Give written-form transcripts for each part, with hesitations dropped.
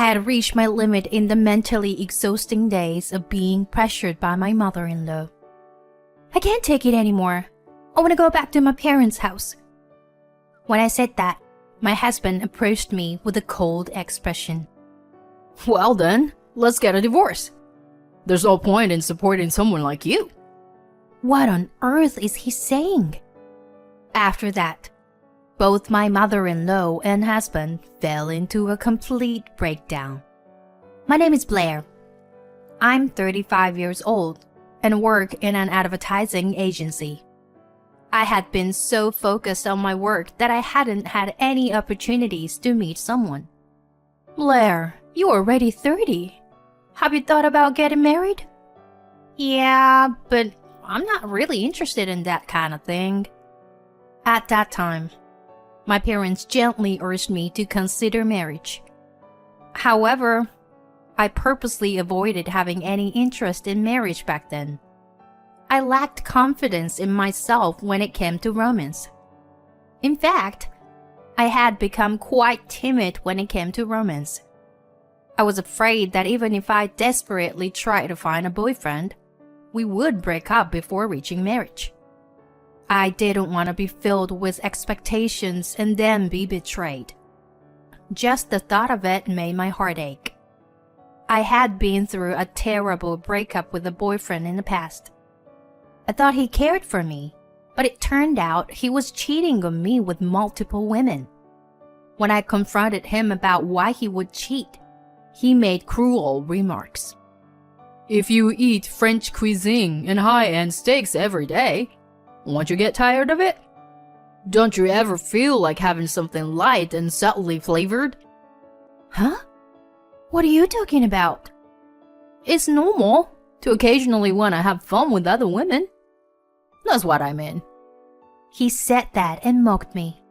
I had reached my limit in the mentally exhausting days of being pressured by my mother-in-law. I can't take it anymore. I want to go back to my parents' house. When I said that, my husband approached me with a cold expression. Well then, let's get a divorce. There's no point in supporting someone like you. What on earth is he saying? After that, both my mother-in-law and husband fell into a complete breakdown. My name is Blair. I'm 35 years old and work in an advertising agency. I had been so focused on my work that I hadn't had any opportunities to meet someone. Blair, you're already 30. Have you thought about getting married? Yeah, but I'm not really interested in that kind of thing. At that time, my parents gently urged me to consider marriage. However, I purposely avoided having any interest in marriage back then. I lacked confidence in myself when it came to romance. In fact, I had become quite timid when it came to romance. I was afraid that even if I desperately tried to find a boyfriend, we would break up before reaching marriage. I didn't want to be filled with expectations and then be betrayed. Just the thought of it made my heart ache. I had been through a terrible breakup with a boyfriend in the past. I thought he cared for me, but it turned out he was cheating on me with multiple women. When I confronted him about why he would cheat, he made cruel remarks. If you eat French cuisine and high-end steaks every day, won't you get tired of it? Don't you ever feel like having something light and subtly flavored? Huh? What are you talking about? It's normal to occasionally want to have fun with other women. That's what I mean. He said that and mocked me.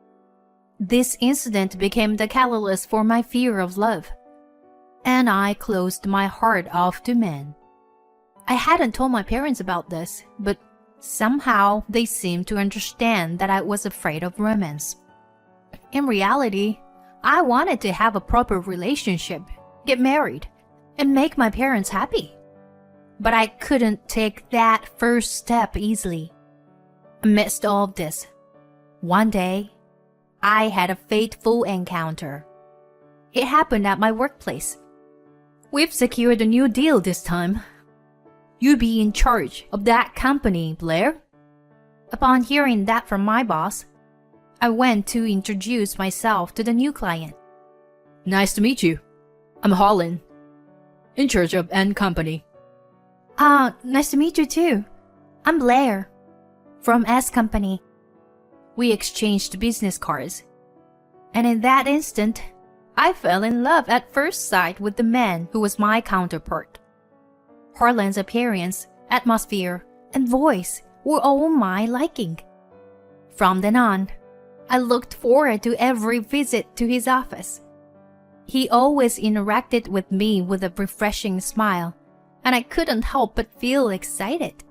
This incident became the catalyst for my fear of love, and I closed my heart off to men. I hadn't told my parents about this, but somehow they seemed to understand that I was afraid of romance. In reality, I wanted to have a proper relationship, get married, and make my parents happy. But I couldn't take that first step easily. Amidst all of this, one day, I had a fateful encounter. It happened at my workplace. We've secured a new deal this time. You be in charge of that company, Blair. Upon hearing that from my boss, I went to introduce myself to the new client. Nice to meet you. I'm Holland, in charge of N Company. Nice to meet you too. I'm Blair, from S Company. We exchanged business cards. And in that instant, I fell in love at first sight with the man who was my counterpart. Harlan's appearance, atmosphere, and voice were all my liking. From then on, I looked forward to every visit to his office. He always interacted with me with a refreshing smile, and I couldn't help but feel excited.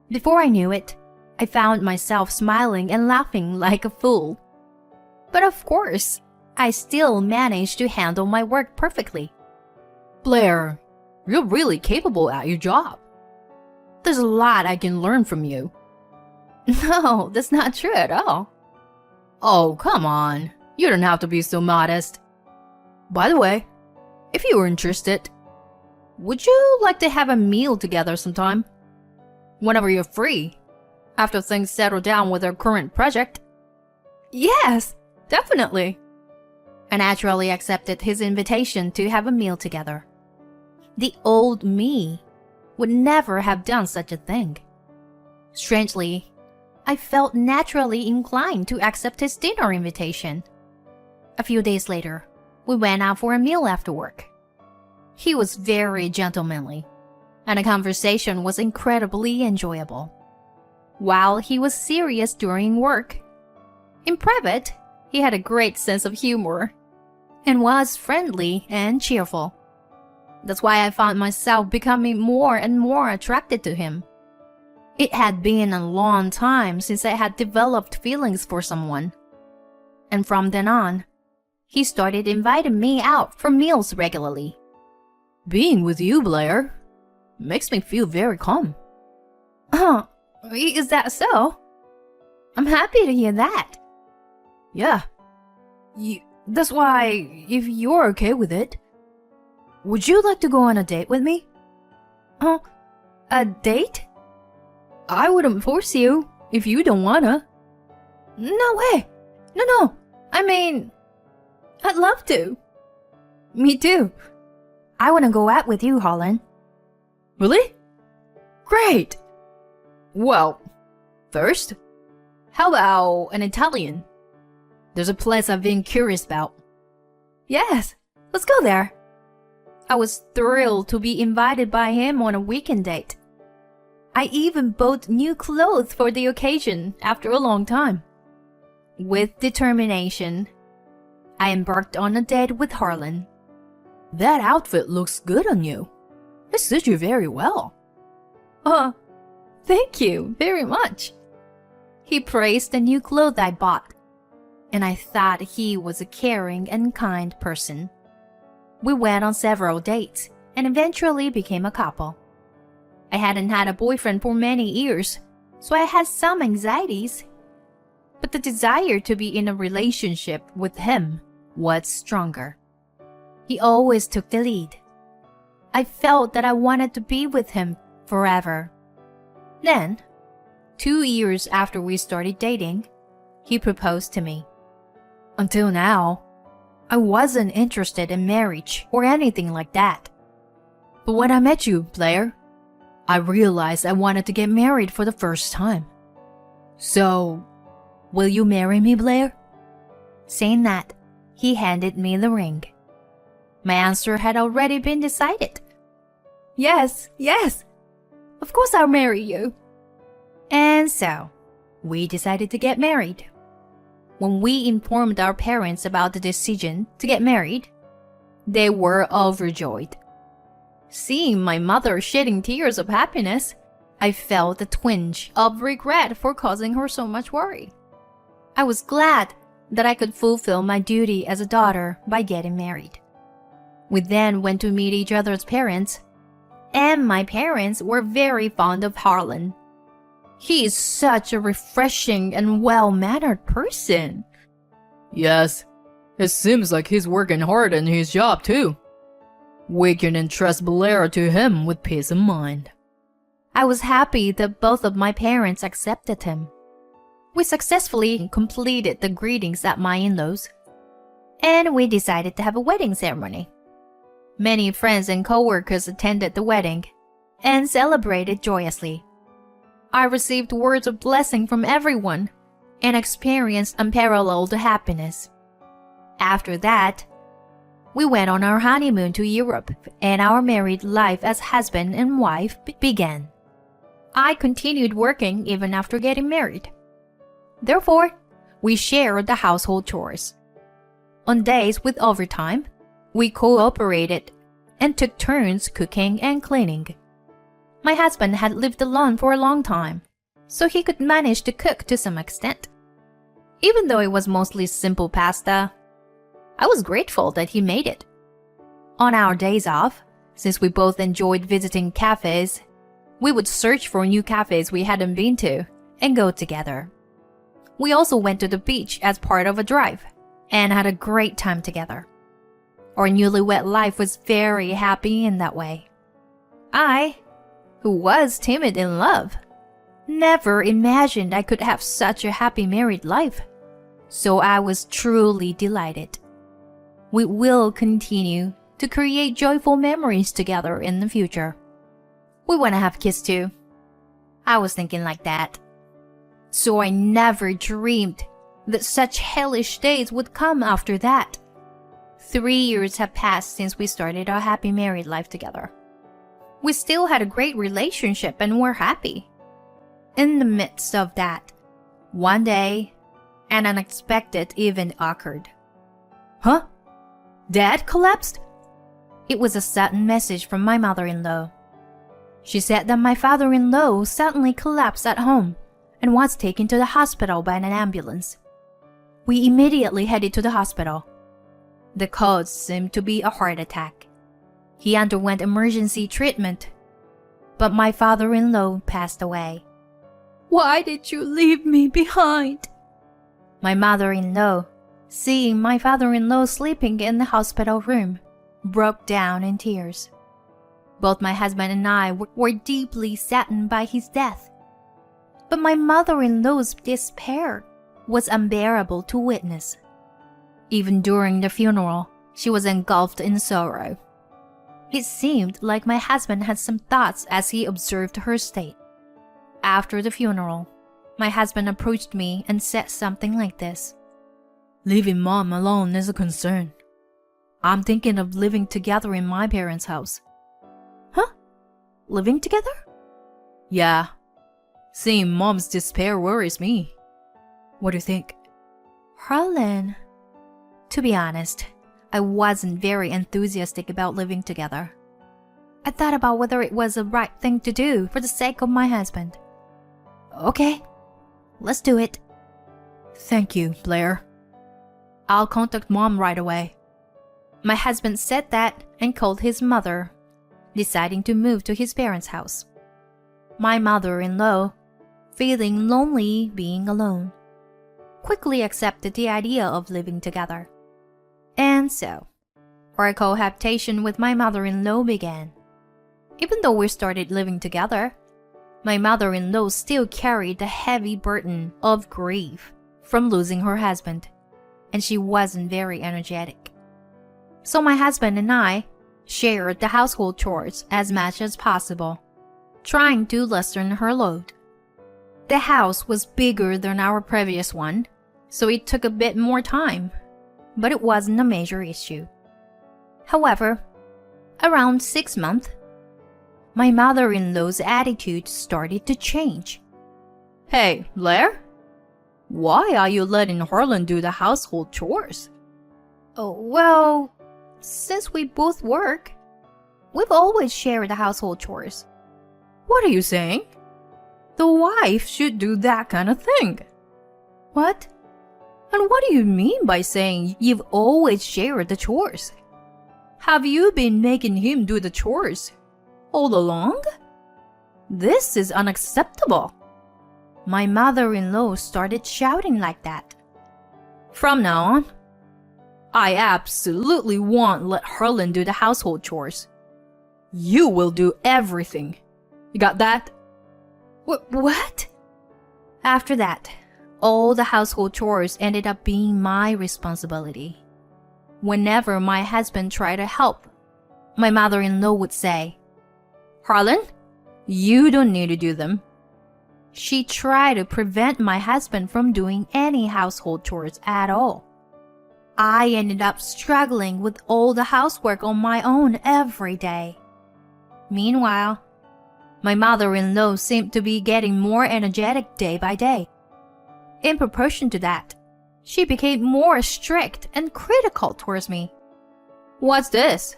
Before I knew it, I found myself smiling and laughing like a fool. But of course, I still managed to handle my work perfectly. Blair, you're really capable at your job. There's a lot I can learn from you. No, that's not true at all. Oh, come on. You don't have to be so modest. By the way, if you were interested, would you like to have a meal together sometime? Whenever you're free, after things settle down with our current project. Yes, definitely. I naturally accepted his invitation to have a meal together. The old me would never have done such a thing. Strangely, I felt naturally inclined to accept his dinner invitation. A few days later, we went out for a meal after work. He was very gentlemanly, and the conversation was incredibly enjoyable. While he was serious during work, in private, he had a great sense of humor and was friendly and cheerful. That's why I found myself becoming more and more attracted to him. It had been a long time since I had developed feelings for someone. And from then on, he started inviting me out for meals regularly. Being with you, Blair, makes me feel very calm. Oh, is that so? I'm happy to hear that. Yeah. That's why, if you're okay with it, would you like to go on a date with me? Oh, a date? I wouldn't force you if you don't wanna. No way. No. I mean, I'd love to. Me too. I want to go out with you, Harlan. Really? Great. Well, first, how about an Italian? There's a place I've been curious about. Yes, let's go there. I was thrilled to be invited by him on a weekend date. I even bought new clothes for the occasion after a long time. With determination, I embarked on a date with Harlan. That outfit looks good on you. It suits you very well. Oh, thank you very much. He praised the new clothes I bought, and I thought he was a caring and kind person. We went on several dates and eventually became a couple. I hadn't had a boyfriend for many years, so I had some anxieties. But the desire to be in a relationship with him was stronger. He always took the lead. I felt that I wanted to be with him forever. Then, 2 years after we started dating, he proposed to me. Until now, I wasn't interested in marriage or anything like that. But when I met you, Blair, I realized I wanted to get married for the first time. So, will you marry me, Blair? Saying that, he handed me the ring. My answer had already been decided. Yes. Of course I'll marry you. And so, we decided to get married. When we informed our parents about the decision to get married, they were overjoyed. Seeing my mother shedding tears of happiness, I felt a twinge of regret for causing her so much worry. I was glad that I could fulfill my duty as a daughter by getting married. We then went to meet each other's parents, and my parents were very fond of Harlan. He is such a refreshing and well-mannered person. Yes, it seems like he's working hard in his job too. We can entrust Blair to him with peace of mind. I was happy that both of my parents accepted him. We successfully completed the greetings at my in-laws, and we decided to have a wedding ceremony. Many friends and co-workers attended the wedding and celebrated joyously. I received words of blessing from everyone and experienced unparalleled happiness. After that, we went on our honeymoon to Europe, and our married life as husband and wife began. I continued working even after getting married. Therefore, we shared the household chores. On days with overtime, we cooperated and took turns cooking and cleaning. My husband had lived alone for a long time, so he could manage to cook to some extent. Even though it was mostly simple pasta, I was grateful that he made it. On our days off, since we both enjoyed visiting cafes, we would search for new cafes we hadn't been to and go together. We also went to the beach as part of a drive and had a great time together. Our newlywed life was very happy in that way. I, who was timid in love, never imagined I could have such a happy married life, so I was truly delighted. We will continue to create joyful memories together in the future. We want to have kids too. I was thinking like that. So I never dreamed that such hellish days would come after that. 3 years have passed since we started our happy married life together. We still had a great relationship and were happy. In the midst of that, one day, an unexpected event occurred. Huh? Dad collapsed? It was a sudden message from my mother-in-law. She said that my father-in-law suddenly collapsed at home and was taken to the hospital by an ambulance. We immediately headed to the hospital. The cause seemed to be a heart attack. He underwent emergency treatment, but my father-in-law passed away. Why did you leave me behind? My mother-in-law, seeing my father-in-law sleeping in the hospital room, broke down in tears. Both my husband and I were deeply saddened by his death. But my mother-in-law's despair was unbearable to witness. Even during the funeral, she was engulfed in sorrow. It seemed like my husband had some thoughts as he observed her state. After the funeral, my husband approached me and said something like this. Leaving Mom alone is a concern. I'm thinking of living together in my parents' house. Huh? Living together? Yeah. Seeing Mom's despair worries me. What do you think? Harlan, to be honest, I wasn't very enthusiastic about living together. I thought about whether it was the right thing to do for the sake of my husband. Okay, let's do it. Thank you, Blair. I'll contact Mom right away. My husband said that and called his mother, deciding to move to his parents' house. My mother-in-law, feeling lonely being alone, quickly accepted the idea of living together. And so, our cohabitation with my mother-in-law began. Even though we started living together, my mother-in-law still carried the heavy burden of grief from losing her husband, and she wasn't very energetic. So my husband and I shared the household chores as much as possible, trying to lessen her load. The house was bigger than our previous one, so it took a bit more time, but it wasn't a major issue. However, around 6 months, my mother-in-law's attitude started to change. Hey, Blair? Why are you letting Harlan do the household chores? Oh, well, since we both work, we've always shared the household chores. What are you saying? The wife should do that kind of thing. What? And what do you mean by saying you've always shared the chores? Have you been making him do the chores all along? This is unacceptable. My mother-in-law started shouting like that. From now on, I absolutely won't let Harlan do the household chores. You will do everything. You got that? What? After that, all the household chores ended up being my responsibility. Whenever my husband tried to help, my mother-in-law would say, Harlan, you don't need to do them. She tried to prevent my husband from doing any household chores at all. I ended up struggling with all the housework on my own every day. Meanwhile, my mother-in-law seemed to be getting more energetic day by day. In proportion to that, she became more strict and critical towards me. What's this?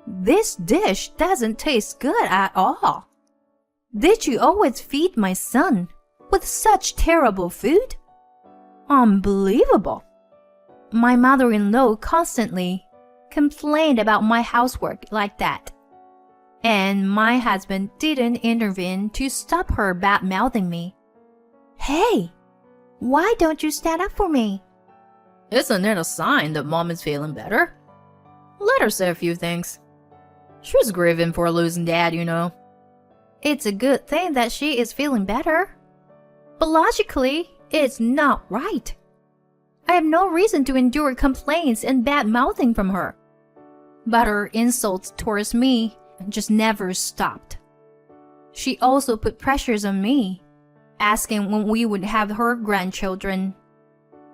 This dish doesn't taste good at all. Did you always feed my son with such terrible food? Unbelievable. My mother-in-law constantly complained about my housework like that. And my husband didn't intervene to stop her bad-mouthing me. Hey, why don't you stand up for me? Isn't it a sign that Mom is feeling better? Let her say a few things. She's grieving for losing Dad, you know. It's a good thing that she is feeling better. But logically, it's not right. I have no reason to endure complaints and bad-mouthing from her. But her insults towards me just never stopped. She also put pressures on me, asking when we would have her grandchildren,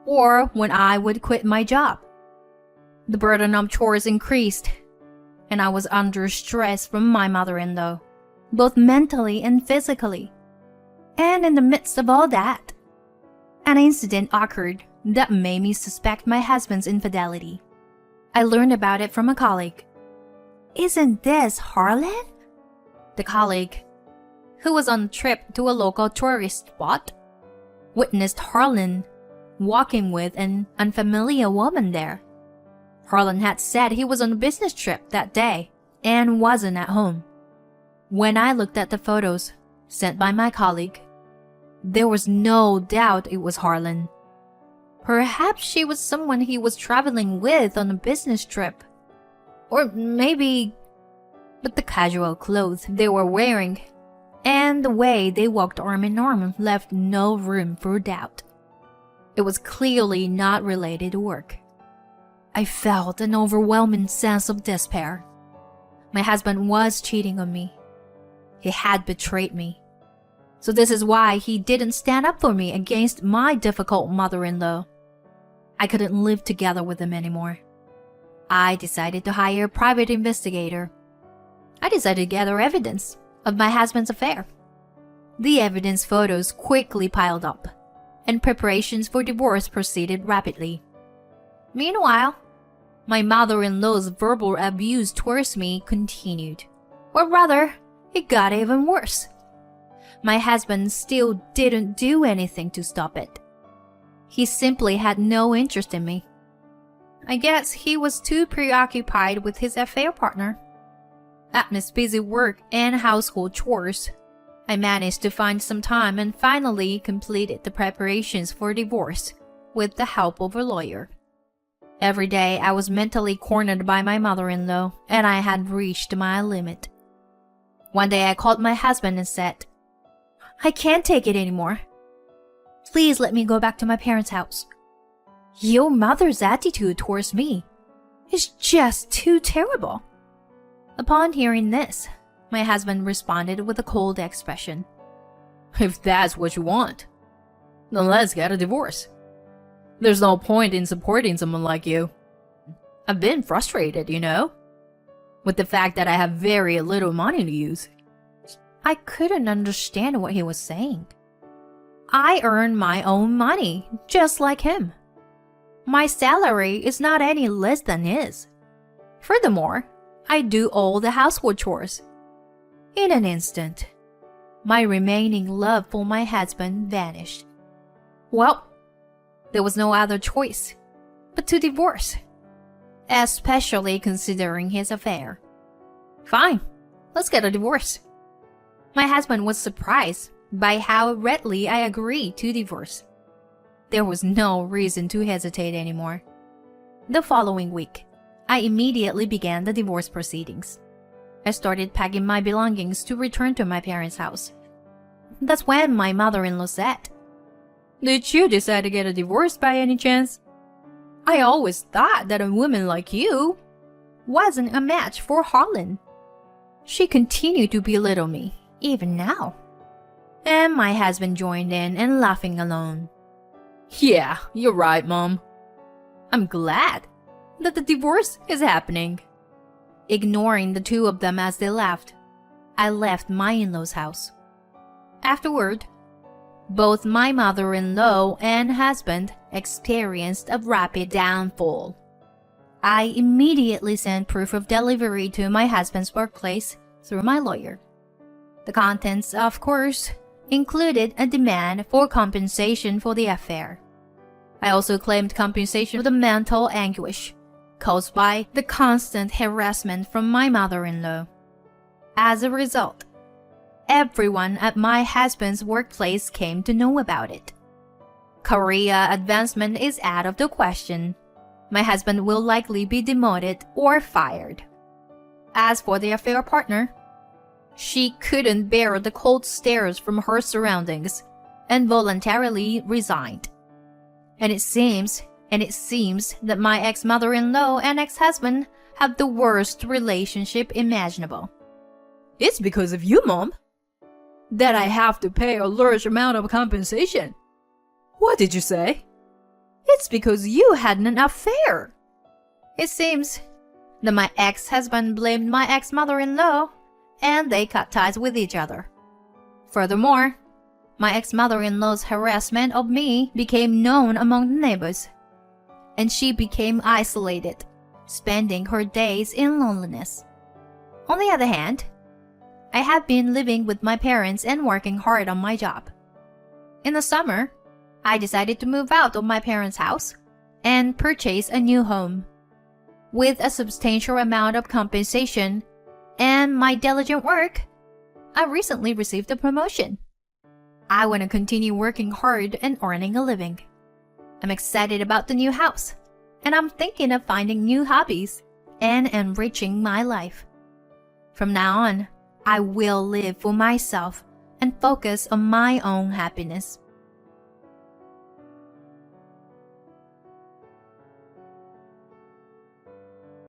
or when I would quit my job. The burden of chores increased, and I was under stress from my mother-in-law, both mentally and physically. And in the midst of all that, an incident occurred that made me suspect my husband's infidelity. I learned about it from a colleague. Isn't this Harlan? The colleague, who was on a trip to a local tourist spot, witnessed Harlan walking with an unfamiliar woman there. Harlan had said he was on a business trip that day and wasn't at home. When I looked at the photos sent by my colleague, there was no doubt it was Harlan. Perhaps she was someone he was traveling with on a business trip. Or maybe... But the casual clothes they were wearing and the way they walked arm in arm left no room for doubt. It was clearly not related to work. I felt an overwhelming sense of despair. My husband was cheating on me. He had betrayed me. So this is why he didn't stand up for me against my difficult mother-in-law. I couldn't live together with him anymore. I decided to hire a private investigator. I decided to gather evidence of my husband's affair. The evidence photos quickly piled up, and preparations for divorce proceeded rapidly. Meanwhile, my mother-in-law's verbal abuse towards me continued. Or rather, it got even worse. My husband still didn't do anything to stop it. He simply had no interest in me. I guess he was too preoccupied with his affair partner. Amidst busy work and household chores, I managed to find some time and finally completed the preparations for divorce with the help of a lawyer. Every day I was mentally cornered by my mother-in-law, and I had reached my limit. One day I called my husband and said, "I can't take it anymore. Please let me go back to my parents' house. Your mother's attitude towards me is just too terrible." Upon hearing this, my husband responded with a cold expression. If that's what you want, then let's get a divorce. There's no point in supporting someone like you. I've been frustrated, with the fact that I have very little money to use. I couldn't understand what he was saying. I earn my own money, just like him. My salary is not any less than his. Furthermore, I do all the household chores. In an instant, my remaining love for my husband vanished. Well, there was no other choice but to divorce, especially considering his affair. Fine, let's get a divorce. My husband was surprised by how readily I agreed to divorce. There was no reason to hesitate anymore. The following week, I immediately began the divorce proceedings. I started packing my belongings to return to my parents' house. That's when my mother-in-law said, Did you decide to get a divorce by any chance? I always thought that a woman like you wasn't a match for Harlan. She continued to belittle me, even now. And my husband joined in and laughing alone. Yeah, you're right, Mom. I'm glad that the divorce is happening. Ignoring the two of them as they laughed, I left my in-law's house. Afterward, both my mother-in-law and husband experienced a rapid downfall. I immediately sent proof of delivery to my husband's workplace through my lawyer. The contents, of course, included a demand for compensation for the affair. I also claimed compensation for the mental anguish caused by the constant harassment from my mother-in-law. As a result, everyone at my husband's workplace came to know about it. Career advancement is out of the question. My husband will likely be demoted or fired. As for the affair partner, she couldn't bear the cold stares from her surroundings and voluntarily resigned. And it seems that my ex-mother-in-law and ex-husband have the worst relationship imaginable. It's because of you, Mom, that I have to pay a large amount of compensation. What did you say? It's because you had an affair. It seems that my ex-husband blamed my ex-mother-in-law, and they cut ties with each other. Furthermore, my ex-mother-in-law's harassment of me became known among the neighbors, and she became isolated, spending her days in loneliness. On the other hand, I have been living with my parents and working hard on my job. In the summer, I decided to move out of my parents' house and purchase a new home. With a substantial amount of compensation and my diligent work, I recently received a promotion. I want to continue working hard and earning a living. I'm excited about the new house, and I'm thinking of finding new hobbies and enriching my life. From now on, I will live for myself and focus on my own happiness.